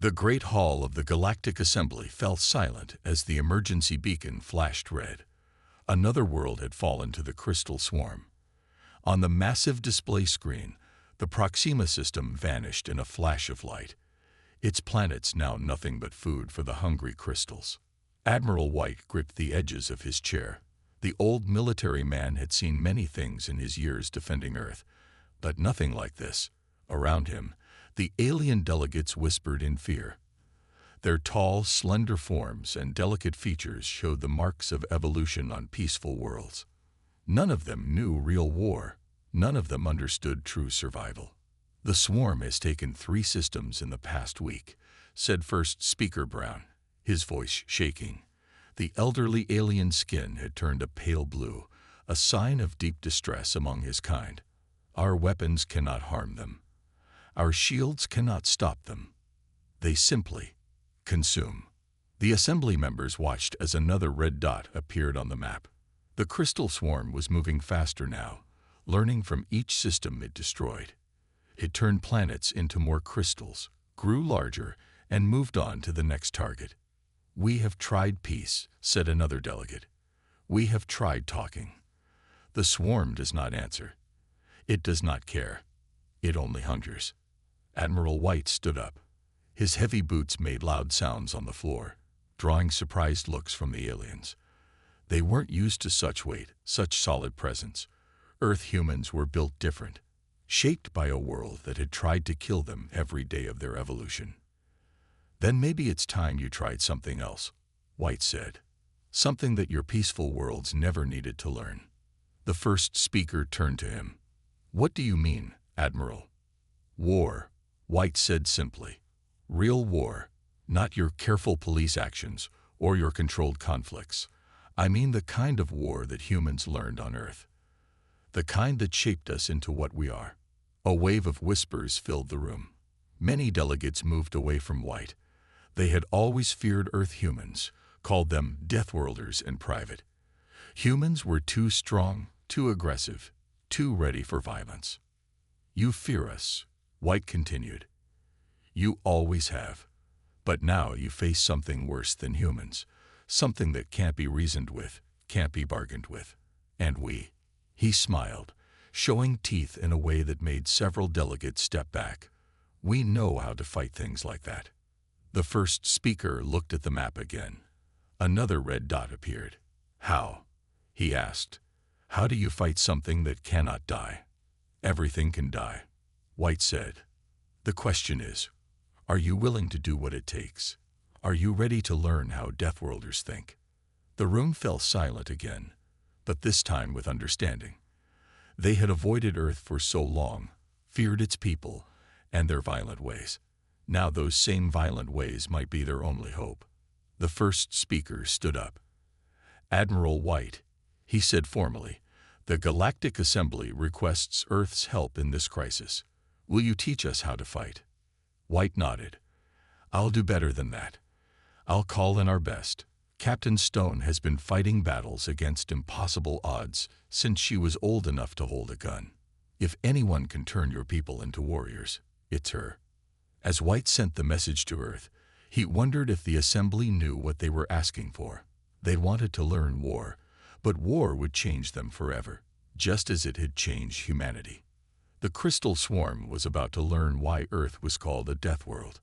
The great hall of the Galactic Assembly fell silent as the emergency beacon flashed red. Another world had fallen to the crystal swarm. On the massive display screen, the Proxima system vanished in a flash of light, its planets now nothing but food for the hungry crystals. Admiral White gripped the edges of his chair. The old military man had seen many things in his years defending Earth, but nothing like this. Around him, the alien delegates whispered in fear. Their tall, slender forms and delicate features showed the marks of evolution on peaceful worlds. None of them knew real war. None of them understood true survival. "The swarm has taken 3 systems in the past week," said First Speaker Brown, his voice shaking. The elderly alien skin had turned a pale blue, a sign of deep distress among his kind. "Our weapons cannot harm them. Our shields cannot stop them. They simply consume." The assembly members watched as another red dot appeared on the map. The crystal swarm was moving faster now, learning from each system it destroyed. It turned planets into more crystals, grew larger, and moved on to the next target. "We have tried peace," said another delegate. "We have tried talking. The swarm does not answer. It does not care. It only hungers." Admiral White stood up. His heavy boots made loud sounds on the floor, drawing surprised looks from the aliens. They weren't used to such weight, such solid presence. Earth humans were built different, shaped by a world that had tried to kill them every day of their evolution. "Then maybe it's time you tried something else," White said. "Something that your peaceful worlds never needed to learn." The first speaker turned to him. "What do you mean, Admiral?" "War," White said simply. "Real war, not your careful police actions or your controlled conflicts. I mean the kind of war that humans learned on Earth. The kind that shaped us into what we are." A wave of whispers filled the room. Many delegates moved away from White. They had always feared Earth humans, called them Deathworlders in private. Humans were too strong, too aggressive, too ready for violence. "You fear us," White continued. "You always have. But now you face something worse than humans, something that can't be reasoned with, can't be bargained with. And we—" He smiled, showing teeth in a way that made several delegates step back. "We know how to fight things like that." The first speaker looked at the map again. Another red dot appeared. "How?" he asked. "How do you fight something that cannot die?" "Everything can die," White said. "The question is, are you willing to do what it takes? Are you ready to learn how Deathworlders think?" The room fell silent again, but this time with understanding. They had avoided Earth for so long, feared its people and their violent ways. Now those same violent ways might be their only hope. The first speaker stood up. "Admiral White," he said formally, "the Galactic Assembly requests Earth's help in this crisis. Will you teach us how to fight?" White nodded. "I'll do better than that. I'll call in our best. Captain Stone has been fighting battles against impossible odds since she was old enough to hold a gun. If anyone can turn your people into warriors, it's her." As White sent the message to Earth, he wondered if the Assembly knew what they were asking for. They wanted to learn war, but war would change them forever, just as it had changed humanity. The crystal swarm was about to learn why Earth was called a death world,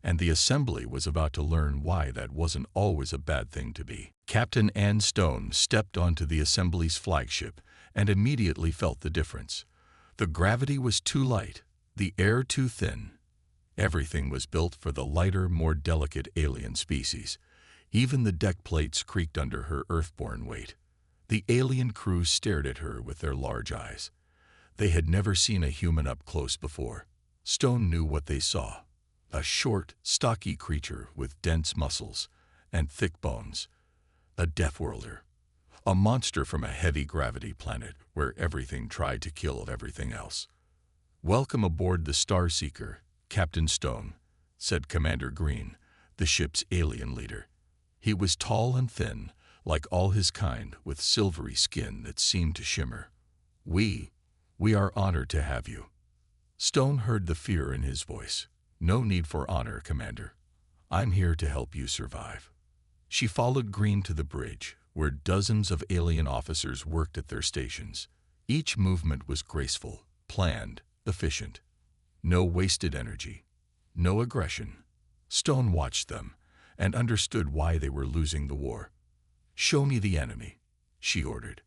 and the Assembly was about to learn why that wasn't always a bad thing to be. Captain Ann Stone stepped onto the Assembly's flagship and immediately felt the difference. The gravity was too light, the air too thin. Everything was built for the lighter, more delicate alien species. Even the deck plates creaked under her earthborn weight. The alien crew stared at her with their large eyes. They had never seen a human up close before. Stone knew what they saw. A short, stocky creature with dense muscles and thick bones. A Deathworlder. A monster from a heavy gravity planet where everything tried to kill everything else. "Welcome aboard the Starseeker, Captain Stone," said Commander Green, the ship's alien leader. He was tall and thin, like all his kind, with silvery skin that seemed to shimmer. We are honored to have you." Stone heard the fear in his voice. No need for honor, Commander. I'm here to help you survive. She followed Green to the bridge, where dozens of alien officers worked at their stations. Each movement was graceful, planned, efficient. No wasted energy. No aggression. Stone watched them and understood why they were losing the war. "Show me the enemy," she ordered.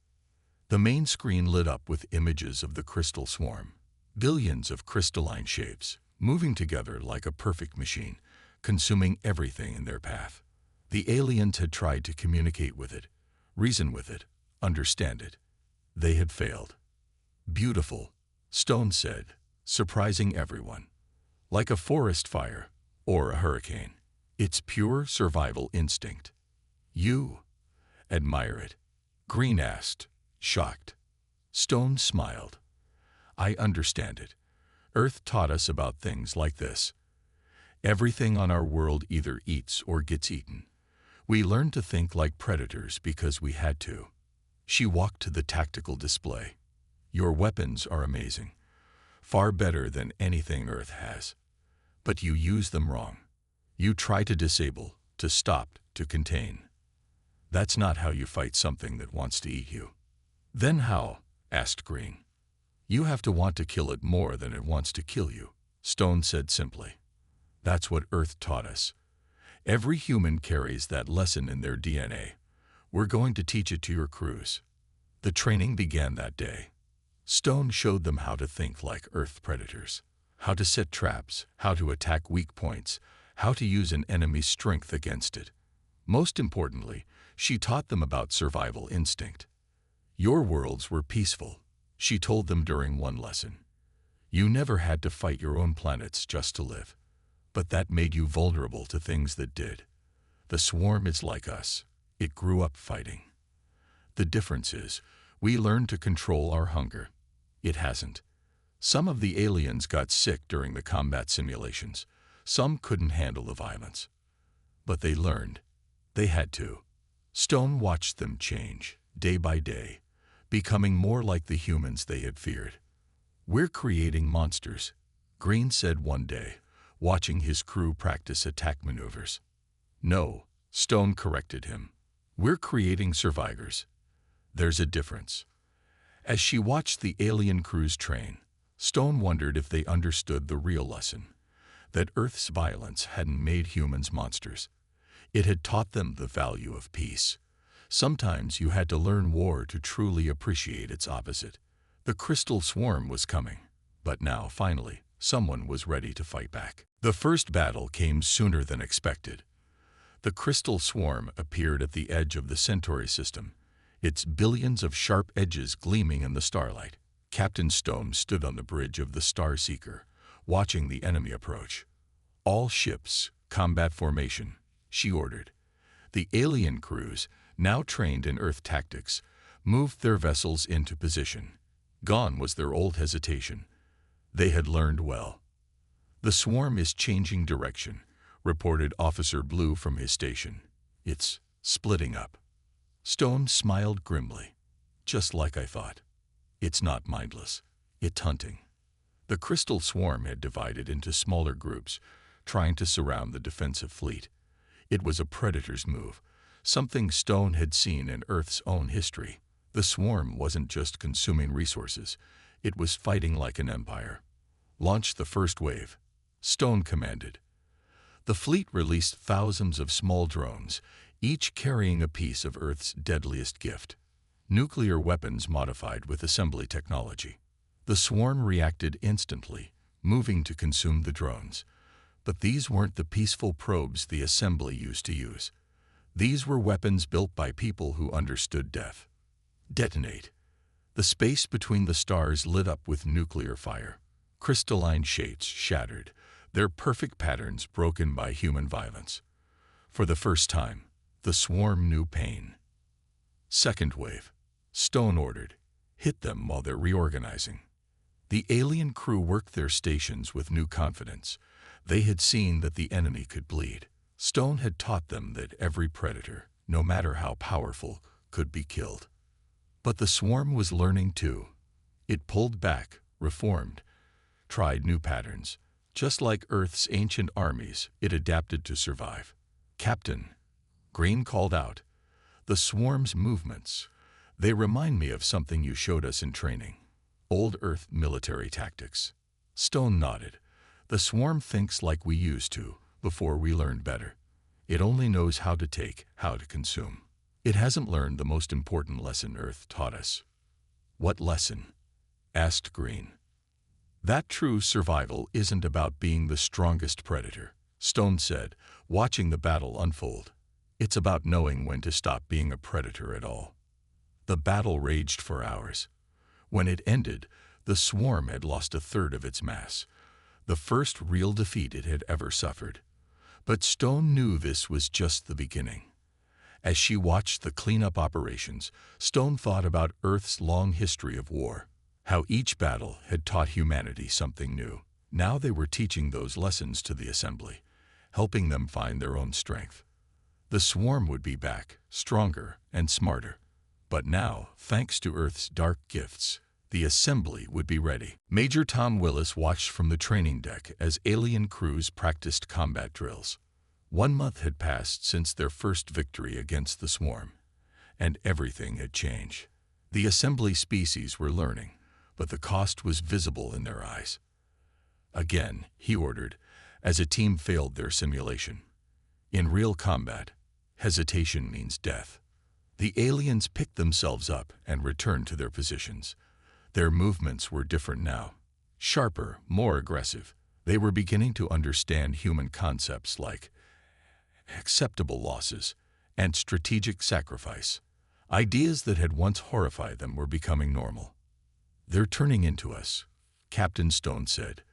The main screen lit up with images of the crystal swarm. Billions of crystalline shapes, moving together like a perfect machine, consuming everything in their path. The aliens had tried to communicate with it, reason with it, understand it. They had failed. "Beautiful," Stone said, surprising everyone. "Like a forest fire or a hurricane. It's pure survival instinct." "You admire it?" Green asked, shocked. Stone smiled. "I understand it. Earth taught us about things like this. Everything on our world either eats or gets eaten. We learned to think like predators because we had to." She walked to the tactical display. "Your weapons are amazing. Far better than anything Earth has. But you use them wrong. You try to disable, to stop, to contain. That's not how you fight something that wants to eat you." "Then how?" asked Green. "You have to want to kill it more than it wants to kill you," Stone said simply. "That's what Earth taught us. Every human carries that lesson in their DNA. We're going to teach it to your crews." The training began that day. Stone showed them how to think like Earth predators, how to set traps, how to attack weak points, how to use an enemy's strength against it. Most importantly, she taught them about survival instinct. "Your worlds were peaceful," she told them during one lesson. "You never had to fight your own planets just to live. But that made you vulnerable to things that did. The swarm is like us. It grew up fighting. The difference is, we learned to control our hunger. It hasn't. Some of the aliens got sick during the combat simulations. Some couldn't handle the violence. But they learned. They had to." Stone watched them change, day by day, becoming more like the humans they had feared. "We're creating monsters," Green said one day, watching his crew practice attack maneuvers. "No," Stone corrected him. "We're creating survivors. There's a difference." As she watched the alien crews train, Stone wondered if they understood the real lesson, that Earth's violence hadn't made humans monsters. It had taught them the value of peace. Sometimes you had to learn war to truly appreciate its opposite. The crystal swarm was coming, but now, finally, someone was ready to fight back. The first battle came sooner than expected. The crystal swarm appeared at the edge of the Centauri system, its billions of sharp edges gleaming in the starlight. Captain Stone stood on the bridge of the Star Seeker, watching the enemy approach. "All ships, combat formation," she ordered. The alien crews, now trained in Earth tactics, moved their vessels into position. Gone was their old hesitation. They had learned well. "The swarm is changing direction," reported Officer Blue from his station. "It's splitting up." Stone smiled grimly. "Just like I thought. It's not mindless. It's hunting." The crystal swarm had divided into smaller groups, trying to surround the defensive fleet. It was a predator's move, something Stone had seen in Earth's own history. The swarm wasn't just consuming resources. It was fighting like an empire. "Launch the first wave," Stone commanded. The fleet released thousands of small drones, each carrying a piece of Earth's deadliest gift: nuclear weapons modified with assembly technology. The swarm reacted instantly, moving to consume the drones. But these weren't the peaceful probes the assembly used to use. These were weapons built by people who understood death. "Detonate." The space between the stars lit up with nuclear fire. Crystalline shapes shattered, their perfect patterns broken by human violence. For the first time, the swarm knew pain. "Second wave," Stone ordered. "Hit them while they're reorganizing." The alien crew worked their stations with new confidence. They had seen that the enemy could bleed. Stone had taught them that every predator, no matter how powerful, could be killed. But the swarm was learning too. It pulled back, reformed, tried new patterns, Just like Earth's ancient armies, it adapted to survive. "Captain," Green called out, "the swarm's movements. They remind me of something you showed us in training. Old Earth military tactics." Stone nodded. "The swarm thinks like we used to, before we learned better. It only knows how to take, how to consume. It hasn't learned the most important lesson Earth taught us." "What lesson?" asked Green. "That true survival isn't about being the strongest predator," Stone said, watching the battle unfold. "It's about knowing when to stop being a predator at all." The battle raged for hours. When it ended, the swarm had lost a third of its mass, the first real defeat it had ever suffered. But Stone knew this was just the beginning. As she watched the cleanup operations, Stone thought about Earth's long history of war, how each battle had taught humanity something new. Now they were teaching those lessons to the Assembly, helping them find their own strength. The swarm would be back, stronger and smarter. But now, thanks to Earth's dark gifts, the Assembly would be ready. Major Tom Willis watched from the training deck as alien crews practiced combat drills. 1 month had passed since their first victory against the swarm, and everything had changed. The Assembly species were learning, but the cost was visible in their eyes. "Again," he ordered, as a team failed their simulation. "In real combat, hesitation means death." The aliens picked themselves up and returned to their positions. Their movements were different now, sharper, more aggressive. They were beginning to understand human concepts like acceptable losses and strategic sacrifice. Ideas that had once horrified them were becoming normal. "They're turning into us," Captain Stone said,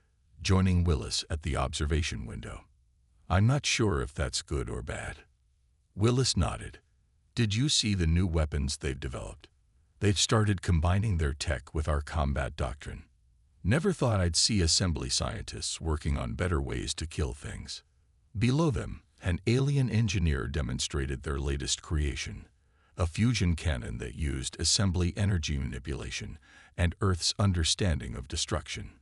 joining Willis at the observation window. "I'm not sure if that's good or bad." Willis nodded. "Did you see the new weapons they've developed? They've started combining their tech with our combat doctrine. Never thought I'd see Assembly scientists working on better ways to kill things." Below them, an alien engineer demonstrated their latest creation, a fusion cannon that used Assembly energy manipulation and Earth's understanding of destruction.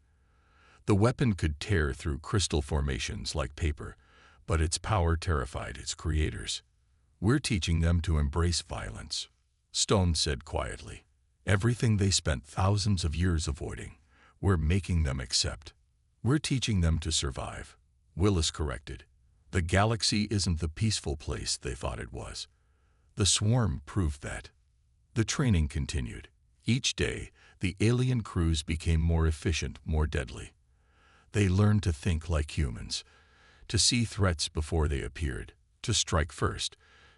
The weapon could tear through crystal formations like paper, but its power terrified its creators. "We're teaching them to embrace violence," Stone said quietly. "Everything they spent thousands of years avoiding, we're making them accept. We're teaching them to survive," Willis corrected. "The galaxy isn't the peaceful place they thought it was. The swarm proved that." The training continued. Each day, the alien crews became more efficient, more deadly. They learned to think like humans, to see threats before they appeared, to strike first,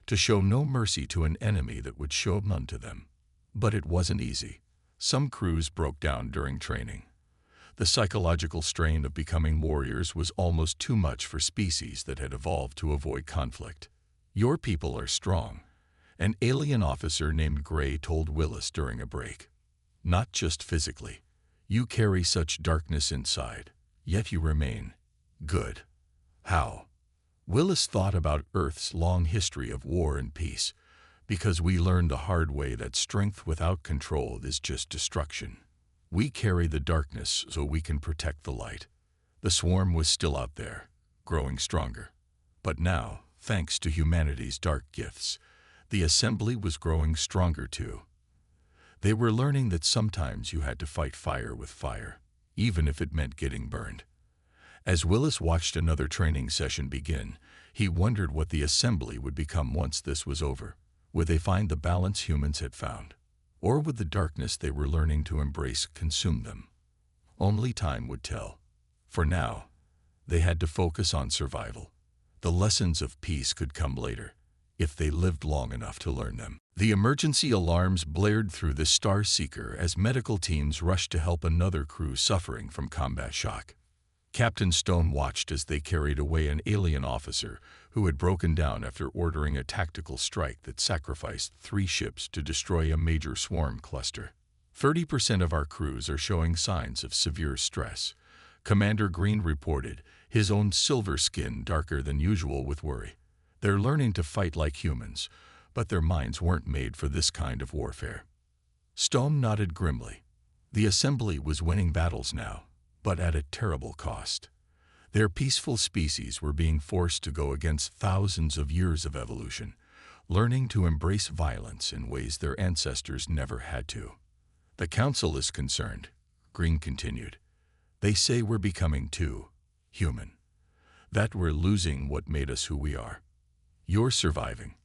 to show no mercy to an enemy that would show none to them. But it wasn't easy. Some crews broke down during training. The psychological strain of becoming warriors was almost too much for species that had evolved to avoid conflict. "Your people are strong," an alien officer named Gray told Willis during a break. "Not just physically. You carry such darkness inside, yet you remain good." "How?" Willis thought about Earth's long history of war and peace, "because we learned the hard way that strength without control is just destruction. We carry the darkness so we can protect the light." The swarm was still out there, growing stronger. But now, thanks to humanity's dark gifts, the Assembly was growing stronger too. They were learning that sometimes you had to fight fire with fire, even if it meant getting burned. As Willis watched another training session begin, he wondered what the Assembly would become once this was over. Would they find the balance humans had found? Or would the darkness they were learning to embrace consume them? Only time would tell. For now, they had to focus on survival. The lessons of peace could come later, if they lived long enough to learn them. The emergency alarms blared through the Star Seeker as medical teams rushed to help another crew suffering from combat shock. Captain Stone watched as they carried away an alien officer who had broken down after ordering a tactical strike that sacrificed 3 ships to destroy a major swarm cluster. 30% of our crews are showing signs of severe stress," Commander Green reported, his own silver skin darker than usual with worry. "They're learning to fight like humans, but their minds weren't made for this kind of warfare." Stone nodded grimly. The Assembly was winning battles now, but at a terrible cost. Their peaceful species were being forced to go against thousands of years of evolution, learning to embrace violence in ways their ancestors never had to. The Council is concerned, Green continued. They say we're becoming too human, that we're losing what made us who we are. You're surviving,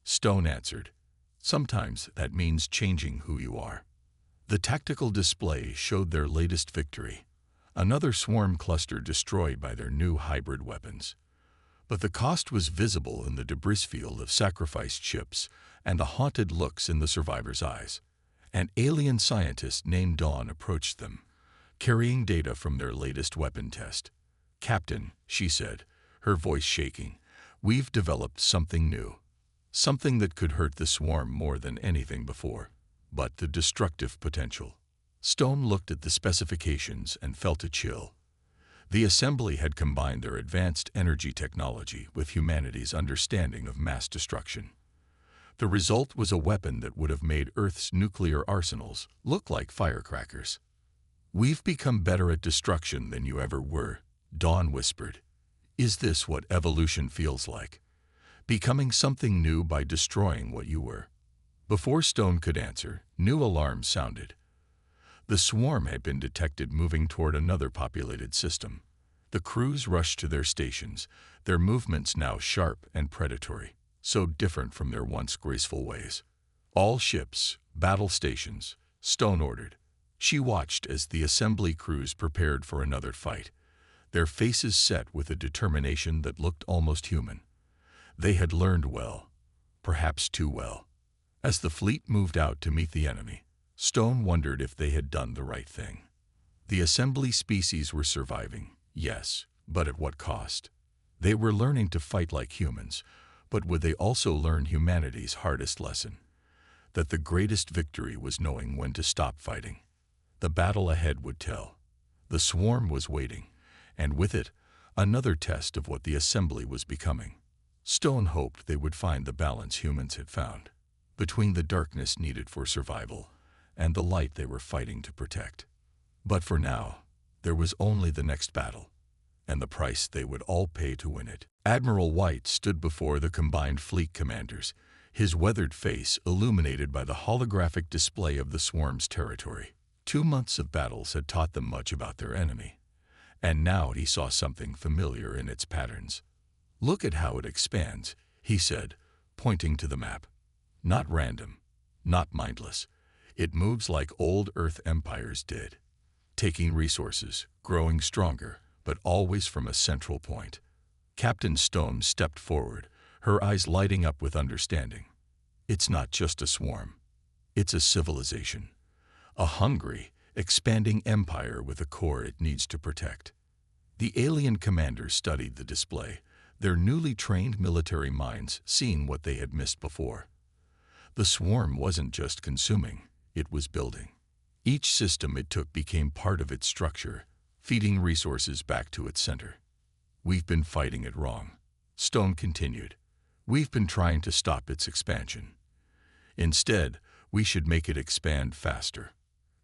Stone answered. Sometimes that means changing who you are. The tactical display showed their latest victory, another swarm cluster destroyed by their new hybrid weapons. But the cost was visible in the debris field of sacrificed ships and the haunted looks in the survivors' eyes. An alien scientist named Dawn approached them, carrying data from their latest weapon test. "Captain," she said, her voice shaking, "we've developed something new. Something that could hurt the swarm more than anything before. But the destructive potential." Stone looked at the specifications and felt a chill. The assembly had combined their advanced energy technology with humanity's understanding of mass destruction. The result was a weapon that would have made Earth's nuclear arsenals look like firecrackers. "We've become better at destruction than you ever were," Dawn whispered. "Is this what evolution feels like? Becoming something new by destroying what you were?" Before Stone could answer, new alarms sounded. The swarm had been detected moving toward another populated system. The crews rushed to their stations, their movements now sharp and predatory, so different from their once graceful ways. "All ships, battle stations," Stone ordered. She watched as the assembly crews prepared for another fight, their faces set with a determination that looked almost human. They had learned well, perhaps too well. As the fleet moved out to meet the enemy, Stone wondered if they had done the right thing. The assembly species were surviving, yes, but at what cost? They were learning to fight like humans, but would they also learn humanity's hardest lesson? That the greatest victory was knowing when to stop fighting. The battle ahead would tell. The swarm was waiting, and with it, another test of what the assembly was becoming. Stone hoped they would find the balance humans had found, between the darkness needed for survival and the light they were fighting to protect. But for now, there was only the next battle, and the price they would all pay to win it. Admiral White stood before the combined fleet commanders, his weathered face illuminated by the holographic display of the swarm's territory. 2 months of battles had taught them much about their enemy, and now he saw something familiar in its patterns. "Look at how it expands," he said, pointing to the map. "Not random, not mindless. It moves like old Earth empires did, taking resources, growing stronger, but always from a central point." Captain Stone stepped forward, her eyes lighting up with understanding. "It's not just a swarm. It's a civilization. A hungry, expanding empire with a core it needs to protect." The alien commanders studied the display, their newly trained military minds seeing what they had missed before. The swarm wasn't just consuming, it was building. Each system it took became part of its structure, feeding resources back to its center. "We've been fighting it wrong," Stone continued. "We've been trying to stop its expansion. Instead, we should make it expand faster."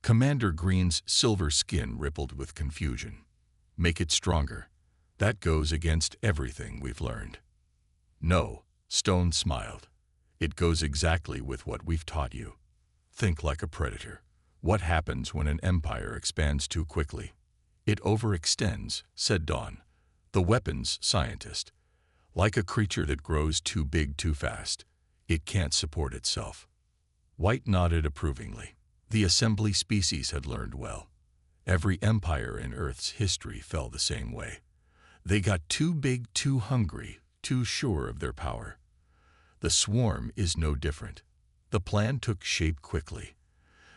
Commander Green's silver skin rippled with confusion. "Make it stronger. That goes against everything we've learned." "No," Stone smiled. "It goes exactly with what we've taught you. Think like a predator. What happens when an empire expands too quickly?" "It overextends," said Dawn, the weapons scientist. "Like a creature that grows too big too fast. It can't support itself." White nodded approvingly. The assembly species had learned well. Every empire in Earth's history fell the same way. They got too big, too hungry, too sure of their power. The swarm is no different. The plan took shape quickly.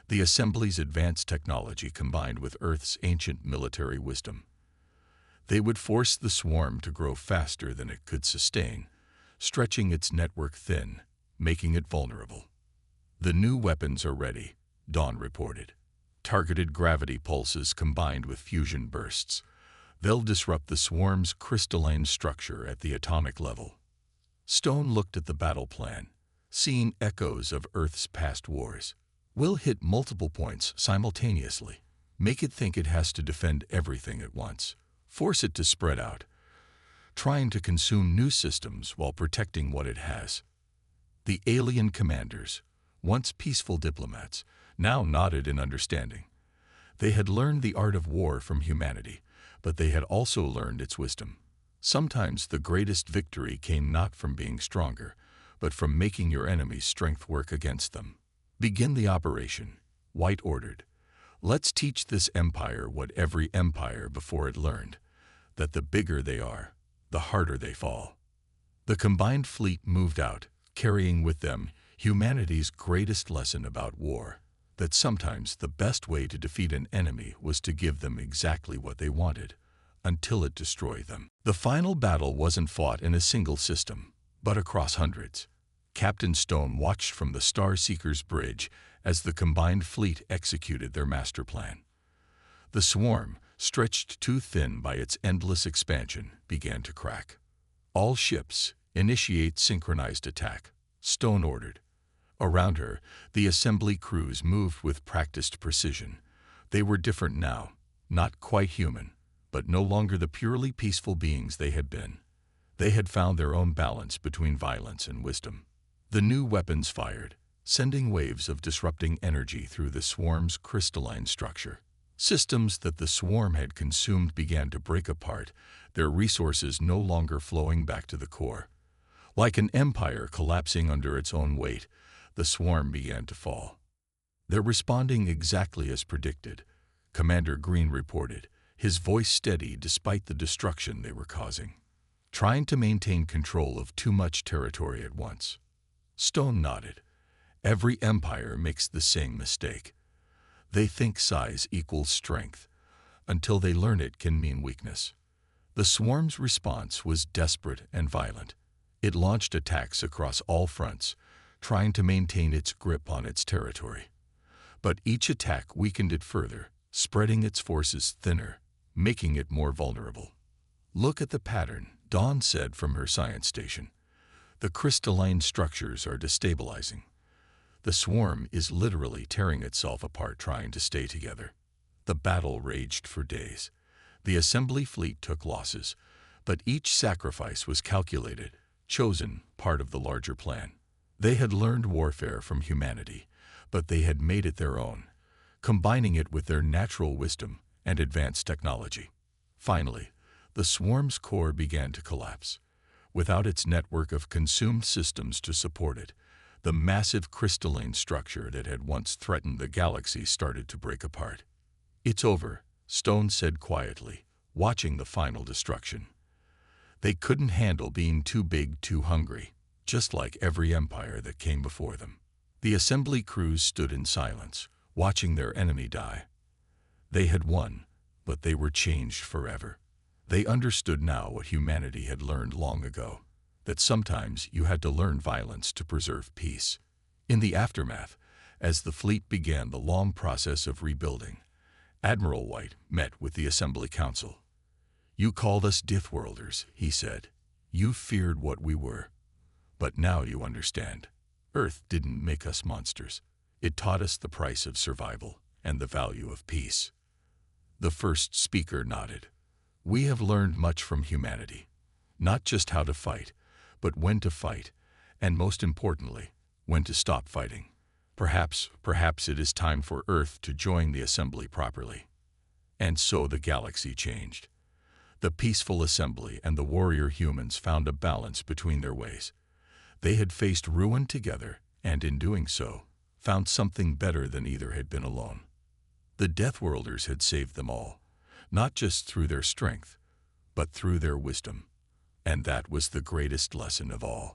The assembly's advanced technology combined with Earth's ancient military wisdom. They would force the swarm to grow faster than it could sustain, stretching its network thin, making it vulnerable. "The new weapons are ready," Dawn reported. "Targeted gravity pulses combined with fusion bursts. They'll disrupt the swarm's crystalline structure at the atomic level." Stone looked at the battle plan, seeing echoes of Earth's past wars. "We'll hit multiple points simultaneously. Make it think it has to defend everything at once. force it to spread out, trying to consume new systems while protecting what it has. The alien commanders, once peaceful diplomats, now nodded in understanding. They had learned the art of war from humanity, but they had also learned its wisdom. Sometimes the greatest victory came not from being stronger, but from making your enemy's strength work against them. Begin the operation, White ordered. Let's teach this empire what every empire before it learned, that the bigger they are, the harder they fall. The combined fleet moved out, carrying with them humanity's greatest lesson about war, that sometimes the best way to defeat an enemy was to give them exactly what they wanted, until it destroyed them. The final battle wasn't fought in a single system, but across hundreds. Captain Stone watched from the Star Seeker's bridge as the combined fleet executed their master plan. The swarm, stretched too thin by its endless expansion, began to crack. All ships, initiate synchronized attack, Stone ordered. Around her, the assembly crews moved with practiced precision. They were different now, not quite human, but no longer the purely peaceful beings they had been. They had found their own balance between violence and wisdom. The new weapons fired, sending waves of disrupting energy through the swarm's crystalline structure. Systems that the swarm had consumed began to break apart, their resources no longer flowing back to the core. Like an empire collapsing under its own weight, the swarm began to fall. They're responding exactly as predicted, Commander Green reported, his voice steady despite the destruction they were causing. Trying to maintain control of too much territory at once. Stone nodded. Every empire makes the same mistake. They think size equals strength, until they learn it can mean weakness. The swarm's response was desperate and violent. It launched attacks across all fronts, trying to maintain its grip on its territory. But each attack weakened it further, spreading its forces thinner, making it more vulnerable. Look at the pattern, Dawn said from her science station. The crystalline structures are destabilizing. The swarm is literally tearing itself apart trying to stay together. The battle raged for days. The assembly fleet took losses, but each sacrifice was calculated, chosen, part of the larger plan. They had learned warfare from humanity, but they had made it their own, combining it with their natural wisdom and advanced technology. Finally, the swarm's core began to collapse. Without its network of consumed systems to support it, the massive crystalline structure that had once threatened the galaxy started to break apart. It's over, Stone said quietly, watching the final destruction. They couldn't handle being too big, too hungry, just like every empire that came before them. The assembly crews stood in silence, watching their enemy die. They had won, but they were changed forever. They understood now what humanity had learned long ago, that sometimes you had to learn violence to preserve peace. In the aftermath, as the fleet began the long process of rebuilding, Admiral White met with the Assembly Council. "You called us Deathworlders," he said. "You feared what we were. But now you understand. Earth didn't make us monsters. It taught us the price of survival and the value of peace." The first speaker nodded. "We have learned much from humanity. Not just how to fight, but when to fight, and most importantly, when to stop fighting. Perhaps it is time for Earth to join the assembly properly." And so the galaxy changed. The peaceful assembly and the warrior humans found a balance between their ways. They had faced ruin together, and in doing so, found something better than either had been alone. The Deathworlders had saved them all, not just through their strength, but through their wisdom. And that was the greatest lesson of all.